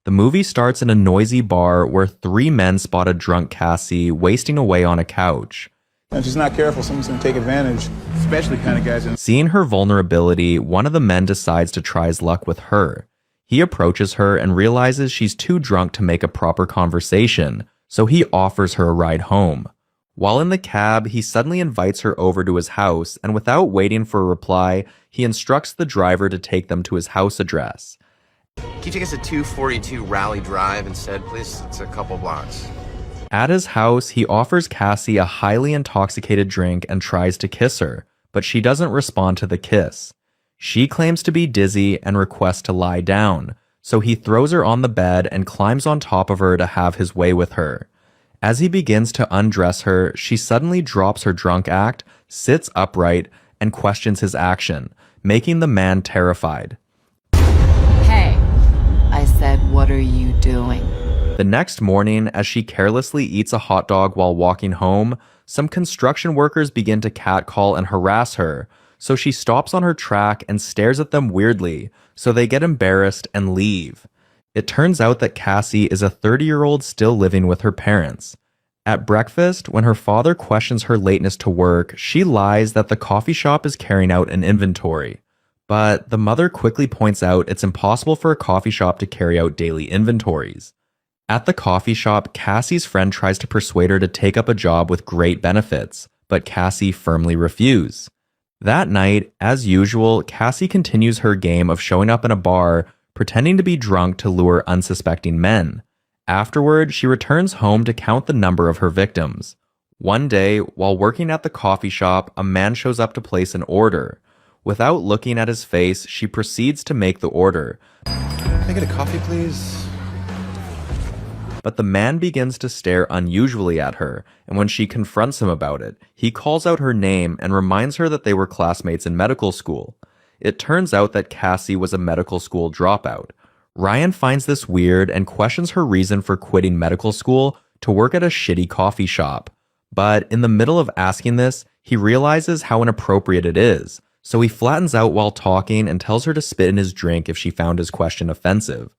The movie starts in a noisy bar where three men spot a drunk Cassie wasting away on a couch. If she's not careful, someone's going to take advantage, especially kind of guys in. Seeing her vulnerability, one of the men decides to try his luck with her. He approaches her and realizes she's too drunk to make a proper conversation, so he offers her a ride home. While in the cab, he suddenly invites her over to his house, and without waiting for a reply, he instructs the driver to take them to his house address. Can you take us to 242 Raleigh Drive instead, please? It's a couple blocks. At his house, he offers Cassie a highly intoxicated drink and tries to kiss her, but she doesn't respond to the kiss. She claims to be dizzy and requests to lie down, so he throws her on the bed and climbs on top of her to have his way with her. As he begins to undress her, she suddenly drops her drunk act, sits upright, and questions his action, making the man terrified. Hey, I said, what are you doing? The next morning, as she carelessly eats a hot dog while walking home, some construction workers begin to catcall and harass her, so she stops on her track and stares at them weirdly, so they get embarrassed and leave. It turns out that Cassie is a 30-year-old still living with her parents. At breakfast, when her father questions her lateness to work, she lies that the coffee shop is carrying out an inventory. But the mother quickly points out it's impossible for a coffee shop to carry out daily inventories. At the coffee shop, Cassie's friend tries to persuade her to take up a job with great benefits, but Cassie firmly refuses. That night, as usual, Cassie continues her game of showing up in a bar, pretending to be drunk to lure unsuspecting men. Afterward, she returns home to count the number of her victims. One day, while working at the coffee shop, a man shows up to place an order. Without looking at his face, she proceeds to make the order. Can I get a coffee, please? But the man begins to stare unusually at her, and when she confronts him about it, he calls out her name and reminds her that they were classmates in medical school. It turns out that Cassie was a medical school dropout. Ryan finds this weird and questions her reason for quitting medical school to work at a shitty coffee shop. But in the middle of asking this, he realizes how inappropriate it is, so he flattens out while talking and tells her to spit in his drink if she found his question offensive.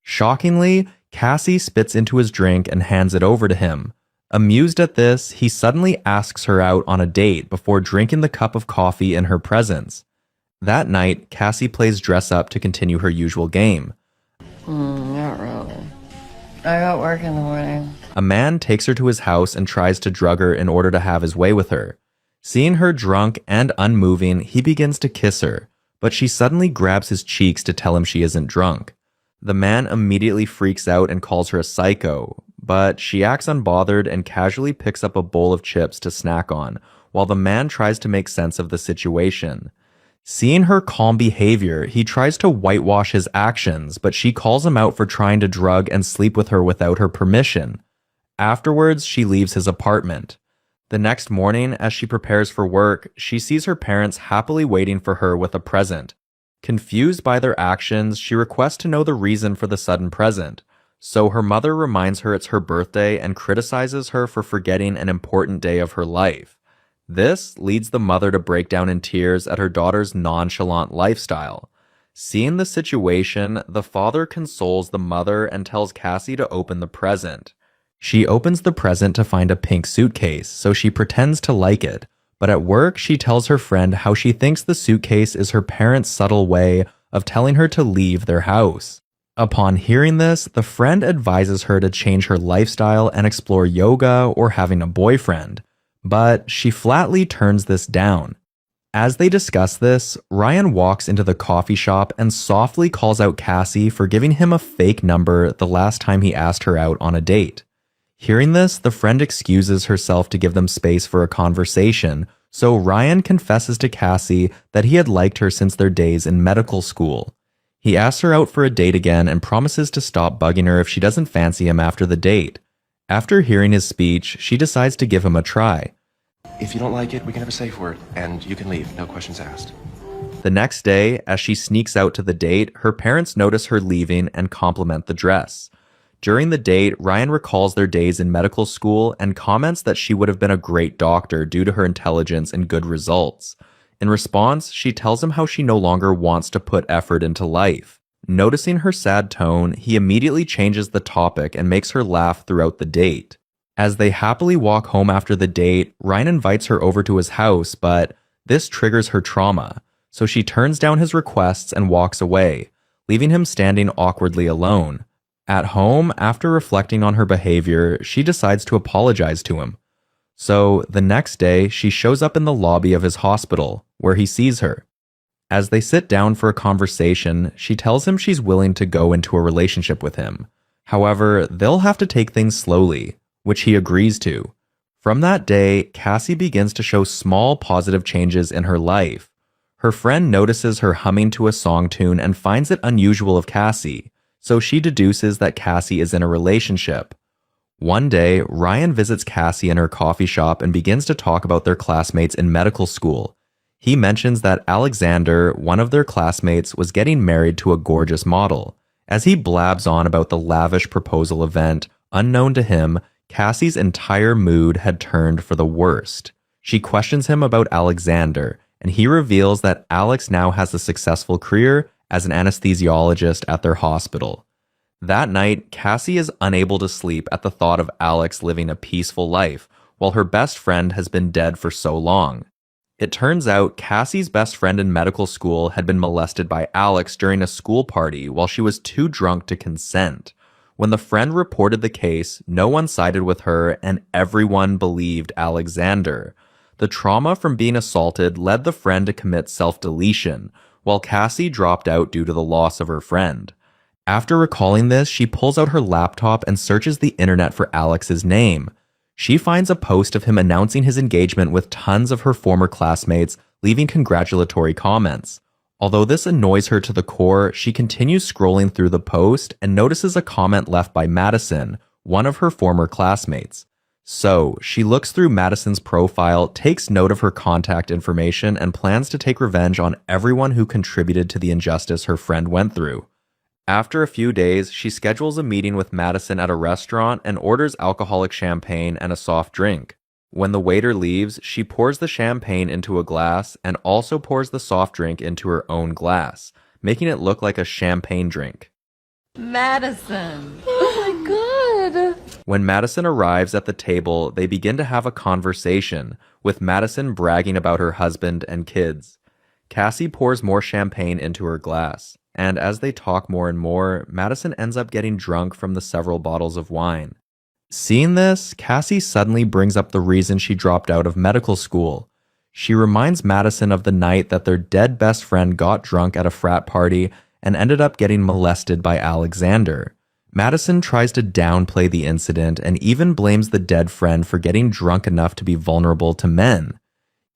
Shockingly, Cassie spits into his drink and hands it over to him. Amused at this, he suddenly asks her out on a date before drinking the cup of coffee in her presence. That night, Cassie plays dress up to continue her usual game. Not really. I got work in the morning. A man takes her to his house and tries to drug her in order to have his way with her. Seeing her drunk and unmoving, he begins to kiss her, but she suddenly grabs his cheeks to tell him she isn't drunk. The man immediately freaks out and calls her a psycho, but she acts unbothered and casually picks up a bowl of chips to snack on, while the man tries to make sense of the situation. Seeing her calm behavior, he tries to whitewash his actions, but she calls him out for trying to drug and sleep with her without her permission. Afterwards, she leaves his apartment. The next morning, as she prepares for work, she sees her parents happily waiting for her with a present. Confused by their actions, she requests to know the reason for the sudden present. So her mother reminds her it's her birthday and criticizes her for forgetting an important day of her life. This leads the mother to break down in tears at her daughter's nonchalant lifestyle. Seeing the situation, the father consoles the mother and tells Cassie to open the present. She opens the present to find a pink suitcase, so she pretends to like it. But at work, she tells her friend how she thinks the suitcase is her parents' subtle way of telling her to leave their house. Upon hearing this, the friend advises her to change her lifestyle and explore yoga or having a boyfriend. But she flatly turns this down. As they discuss this, Ryan walks into the coffee shop and softly calls out Cassie for giving him a fake number the last time he asked her out on a date. Hearing this, the friend excuses herself to give them space for a conversation, so Ryan confesses to Cassie that he had liked her since their days in medical school. He asks her out for a date again and promises to stop bugging her if she doesn't fancy him after the date. After hearing his speech, she decides to give him a try. If you don't like it, we can have a safe word, and you can leave, no questions asked. The next day, as she sneaks out to the date, her parents notice her leaving and compliment the dress. During the date, Ryan recalls their days in medical school and comments that she would have been a great doctor due to her intelligence and good results. In response, she tells him how she no longer wants to put effort into life. Noticing her sad tone, he immediately changes the topic and makes her laugh throughout the date. As they happily walk home after the date, Ryan invites her over to his house, but this triggers her trauma, so she turns down his requests and walks away, leaving him standing awkwardly alone. At home, after reflecting on her behavior, she decides to apologize to him. So, the next day, she shows up in the lobby of his hospital, where he sees her. As they sit down for a conversation, she tells him she's willing to go into a relationship with him. However, they'll have to take things slowly, which he agrees to. From that day, Cassie begins to show small positive changes in her life. Her friend notices her humming to a song tune and finds it unusual of Cassie, so she deduces that Cassie is in a relationship. One day, Ryan visits Cassie in her coffee shop and begins to talk about their classmates in medical school. He mentions that Alexander, one of their classmates, was getting married to a gorgeous model. As he blabs on about the lavish proposal event, unknown to him, Cassie's entire mood had turned for the worst. She questions him about Alexander, and he reveals that Alex now has a successful career as an anesthesiologist at their hospital. That night, Cassie is unable to sleep at the thought of Alex living a peaceful life, while her best friend has been dead for so long. It turns out Cassie's best friend in medical school had been molested by Alex during a school party while she was too drunk to consent. When the friend reported the case, no one sided with her and everyone believed Alexander. The trauma from being assaulted led the friend to commit self-deletion, while Cassie dropped out due to the loss of her friend. After recalling this, she pulls out her laptop and searches the internet for Alex's name. She finds a post of him announcing his engagement with tons of her former classmates, leaving congratulatory comments. Although this annoys her to the core, she continues scrolling through the post and notices a comment left by Madison, one of her former classmates. So, she looks through Madison's profile, takes note of her contact information, and plans to take revenge on everyone who contributed to the injustice her friend went through. After a few days, she schedules a meeting with Madison at a restaurant and orders alcoholic champagne and a soft drink. When the waiter leaves, she pours the champagne into a glass and also pours the soft drink into her own glass, making it look like a champagne drink. Madison! Oh my god! When Madison arrives at the table, they begin to have a conversation, with Madison bragging about her husband and kids. Cassie pours more champagne into her glass, and as they talk more and more, Madison ends up getting drunk from the several bottles of wine. Seeing this, Cassie suddenly brings up the reason she dropped out of medical school. She reminds Madison of the night that their dead best friend got drunk at a frat party and ended up getting molested by Alexander. Madison tries to downplay the incident and even blames the dead friend for getting drunk enough to be vulnerable to men.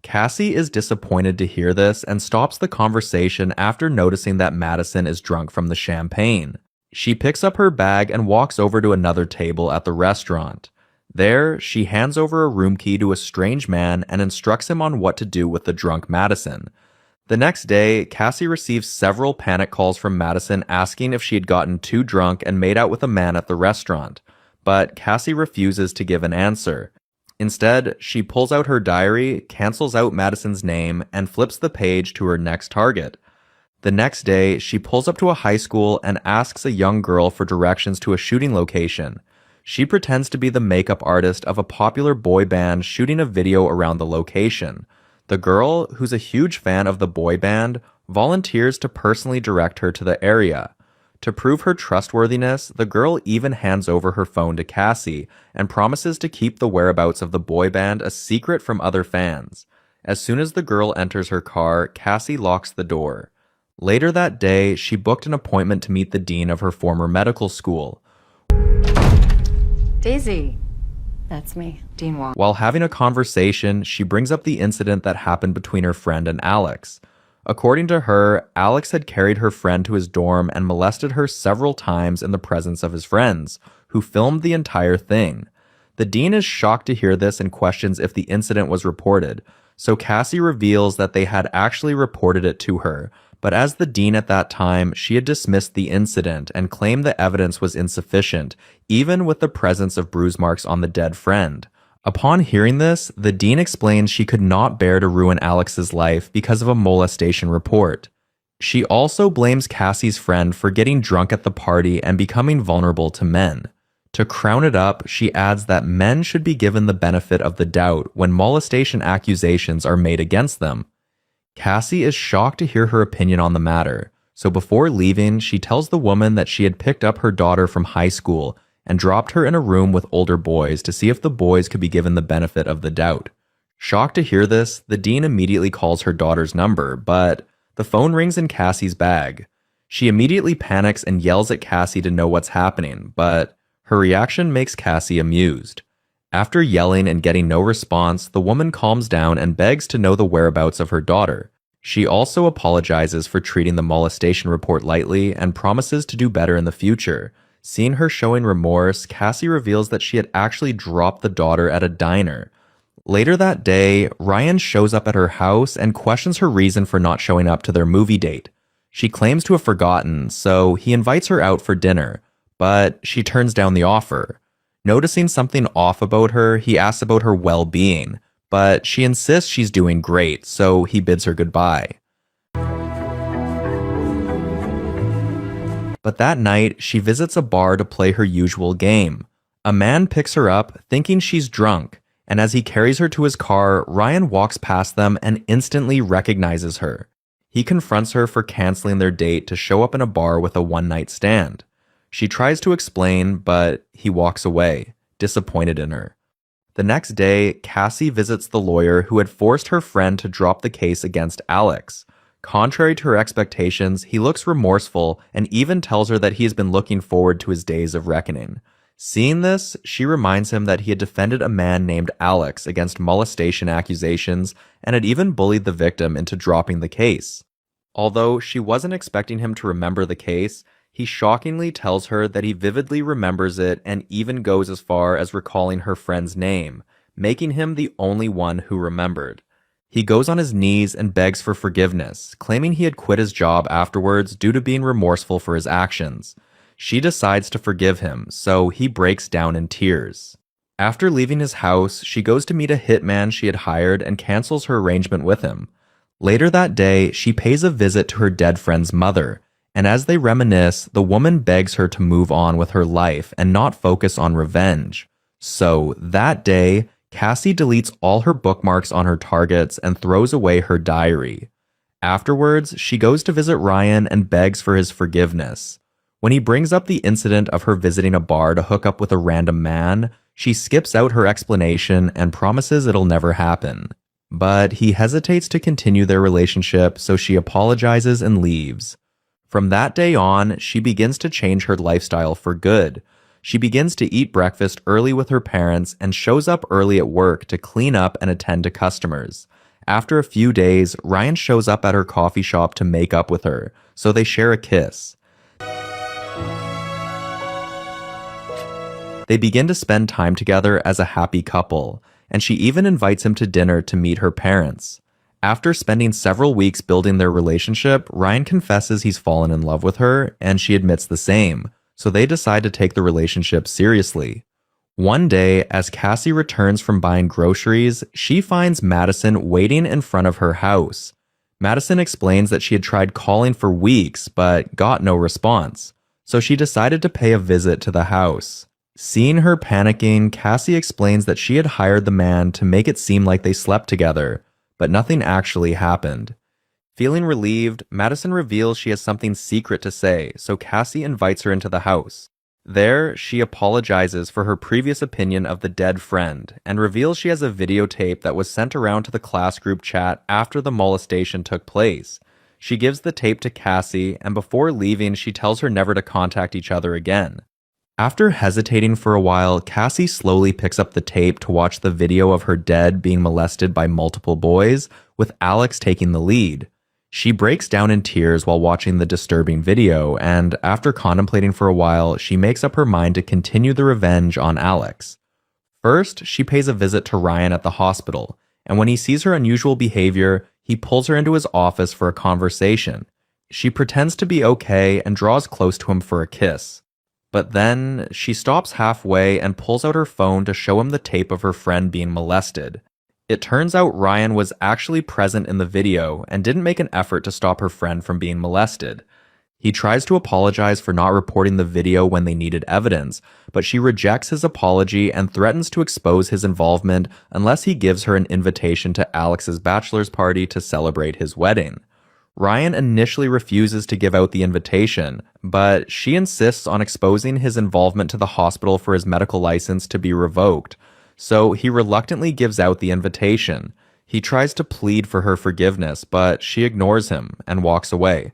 Cassie is disappointed to hear this and stops the conversation after noticing that Madison is drunk from the champagne. She picks up her bag and walks over to another table at the restaurant. There, she hands over a room key to a strange man and instructs him on what to do with the drunk Madison. The next day, Cassie receives several panic calls from Madison asking if she had gotten too drunk and made out with a man at the restaurant, but Cassie refuses to give an answer. Instead, she pulls out her diary, cancels out Madison's name, and flips the page to her next target. The next day, she pulls up to a high school and asks a young girl for directions to a shooting location. She pretends to be the makeup artist of a popular boy band shooting a video around the location. The girl, who's a huge fan of the boy band, volunteers to personally direct her to the area. To prove her trustworthiness, the girl even hands over her phone to Cassie and promises to keep the whereabouts of the boy band a secret from other fans. As soon as the girl enters her car, Cassie locks the door. Later that day, she booked an appointment to meet the dean of her former medical school. Daisy. That's me, Dean Wong. While having a conversation, she brings up the incident that happened between her friend and Alex. According to her, Alex had carried her friend to his dorm and molested her several times in the presence of his friends, who filmed the entire thing. The dean is shocked to hear this and questions if the incident was reported, so Cassie reveals that they had actually reported it to her, but as the dean at that time, she had dismissed the incident and claimed the evidence was insufficient, even with the presence of bruise marks on the dead friend. Upon hearing this, the dean explains she could not bear to ruin Alex's life because of a molestation report. She also blames Cassie's friend for getting drunk at the party and becoming vulnerable to men. To crown it up, she adds that men should be given the benefit of the doubt when molestation accusations are made against them. Cassie is shocked to hear her opinion on the matter, so before leaving, she tells the woman that she had picked up her daughter from high school and dropped her in a room with older boys to see if the boys could be given the benefit of the doubt. Shocked to hear this, the dean immediately calls her daughter's number, but the phone rings in Cassie's bag. She immediately panics and yells at Cassie to know what's happening, but her reaction makes Cassie amused. After yelling and getting no response, the woman calms down and begs to know the whereabouts of her daughter. She also apologizes for treating the molestation report lightly and promises to do better in the future. Seeing her showing remorse, Cassie reveals that she had actually dropped the daughter at a diner. Later that day, Ryan shows up at her house and questions her reason for not showing up to their movie date. She claims to have forgotten, so he invites her out for dinner, but she turns down the offer. Noticing something off about her, he asks about her well-being, but she insists she's doing great, so he bids her goodbye. But that night, she visits a bar to play her usual game. A man picks her up, thinking she's drunk, and as he carries her to his car, Ryan walks past them and instantly recognizes her. He confronts her for canceling their date to show up in a bar with a one-night stand. She tries to explain, but he walks away, disappointed in her. The next day, Cassie visits the lawyer who had forced her friend to drop the case against Alex. Contrary to her expectations, he looks remorseful and even tells her that he has been looking forward to his days of reckoning. Seeing this, she reminds him that he had defended a man named Alex against molestation accusations and had even bullied the victim into dropping the case. Although she wasn't expecting him to remember the case, he shockingly tells her that he vividly remembers it and even goes as far as recalling her friend's name, making him the only one who remembered. He goes on his knees and begs for forgiveness, claiming he had quit his job afterwards due to being remorseful for his actions. She decides to forgive him, so he breaks down in tears. After leaving his house, she goes to meet a hitman she had hired and cancels her arrangement with him. Later that day, she pays a visit to her dead friend's mother, and as they reminisce, the woman begs her to move on with her life and not focus on revenge. So, that day, Cassie deletes all her bookmarks on her targets and throws away her diary. Afterwards, she goes to visit Ryan and begs for his forgiveness. When he brings up the incident of her visiting a bar to hook up with a random man, she skips out her explanation and promises it'll never happen. But he hesitates to continue their relationship, so she apologizes and leaves. From that day on, she begins to change her lifestyle for good. She begins to eat breakfast early with her parents and shows up early at work to clean up and attend to customers. After a few days, Ryan shows up at her coffee shop to make up with her, so they share a kiss. They begin to spend time together as a happy couple, and she even invites him to dinner to meet her parents. After spending several weeks building their relationship, Ryan confesses he's fallen in love with her, and she admits the same, so they decide to take the relationship seriously. One day, as Cassie returns from buying groceries, she finds Madison waiting in front of her house. Madison explains that she had tried calling for weeks, but got no response, so she decided to pay a visit to the house. Seeing her panicking, Cassie explains that she had hired the man to make it seem like they slept together, but nothing actually happened. Feeling relieved, Madison reveals she has something secret to say, so Cassie invites her into the house. There, she apologizes for her previous opinion of the dead friend, and reveals she has a videotape that was sent around to the class group chat after the molestation took place. She gives the tape to Cassie, and before leaving, she tells her never to contact each other again. After hesitating for a while, Cassie slowly picks up the tape to watch the video of her dad being molested by multiple boys, with Alex taking the lead. She breaks down in tears while watching the disturbing video, and after contemplating for a while, she makes up her mind to continue the revenge on Alex. First, she pays a visit to Ryan at the hospital, and when he sees her unusual behavior, he pulls her into his office for a conversation. She pretends to be okay and draws close to him for a kiss. But then, she stops halfway and pulls out her phone to show him the tape of her friend being molested. It turns out Ryan was actually present in the video and didn't make an effort to stop her friend from being molested. He tries to apologize for not reporting the video when they needed evidence, but she rejects his apology and threatens to expose his involvement unless he gives her an invitation to Alex's bachelor's party to celebrate his wedding. Ryan initially refuses to give out the invitation, but she insists on exposing his involvement to the hospital for his medical license to be revoked, so he reluctantly gives out the invitation. He tries to plead for her forgiveness, but she ignores him and walks away.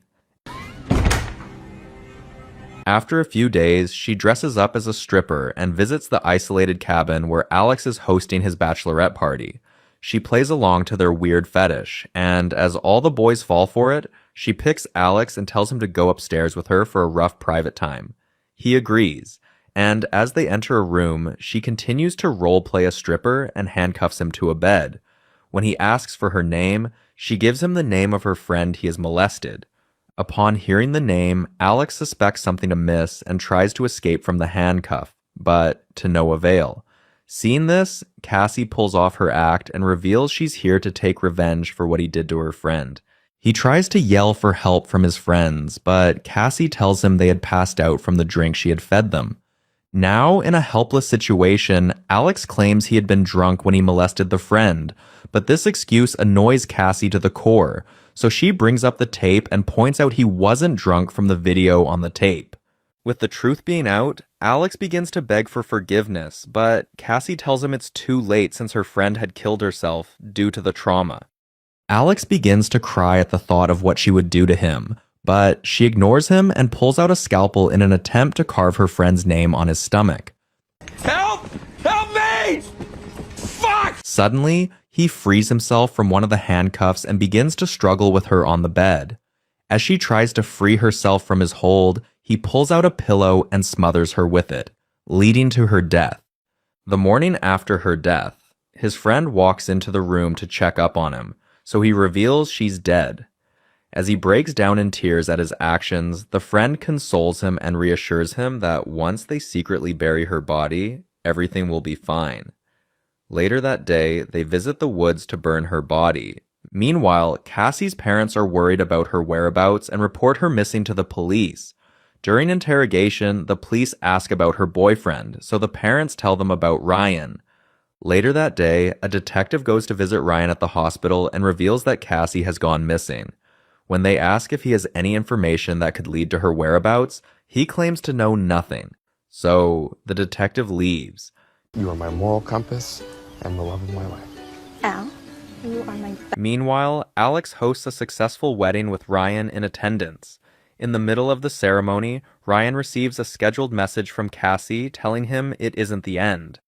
After a few days, she dresses up as a stripper and visits the isolated cabin where Alex is hosting his bachelorette party. She plays along to their weird fetish, and as all the boys fall for it, she picks Alex and tells him to go upstairs with her for a rough private time. He agrees, and as they enter a room, she continues to role-play a stripper and handcuffs him to a bed. When he asks for her name, she gives him the name of her friend he has molested. Upon hearing the name, Alex suspects something amiss and tries to escape from the handcuff, but to no avail. Seeing this, Cassie pulls off her act and reveals she's here to take revenge for what he did to her friend. He tries to yell for help from his friends, but Cassie tells him they had passed out from the drink she had fed them. Now, in a helpless situation, Alex claims he had been drunk when he molested the friend, but this excuse annoys Cassie to the core, so she brings up the tape and points out he wasn't drunk from the video on the tape. With the truth being out, Alex begins to beg for forgiveness, but Cassie tells him it's too late since her friend had killed herself due to the trauma. Alex begins to cry at the thought of what she would do to him, but she ignores him and pulls out a scalpel in an attempt to carve her friend's name on his stomach. Help! Help me! Fuck! Suddenly, he frees himself from one of the handcuffs and begins to struggle with her on the bed. As she tries to free herself from his hold, he pulls out a pillow and smothers her with it, leading to her death. The morning after her death, his friend walks into the room to check up on him, so he reveals she's dead. As he breaks down in tears at his actions, the friend consoles him and reassures him that once they secretly bury her body, everything will be fine. Later that day, they visit the woods to burn her body. Meanwhile, Cassie's parents are worried about her whereabouts and report her missing to the police. During interrogation, the police ask about her boyfriend, so the parents tell them about Ryan. Later that day, a detective goes to visit Ryan at the hospital and reveals that Cassie has gone missing. When they ask if he has any information that could lead to her whereabouts, he claims to know nothing. So, the detective leaves. You are my moral compass and the love of my life. Al, you are my Meanwhile, Alex hosts a successful wedding with Ryan in attendance. In the middle of the ceremony, Ryan receives a scheduled message from Cassie telling him it isn't the end.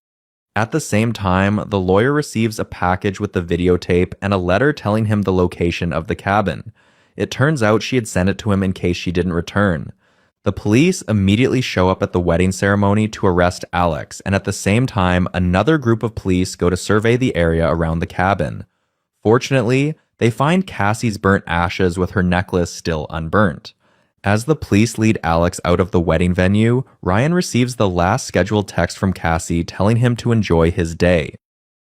At the same time, the lawyer receives a package with the videotape and a letter telling him the location of the cabin. It turns out she had sent it to him in case she didn't return. The police immediately show up at the wedding ceremony to arrest Alex, and at the same time, another group of police go to survey the area around the cabin. Fortunately, they find Cassie's burnt ashes with her necklace still unburnt. As the police lead Alex out of the wedding venue, Ryan receives the last scheduled text from Cassie telling him to enjoy his day.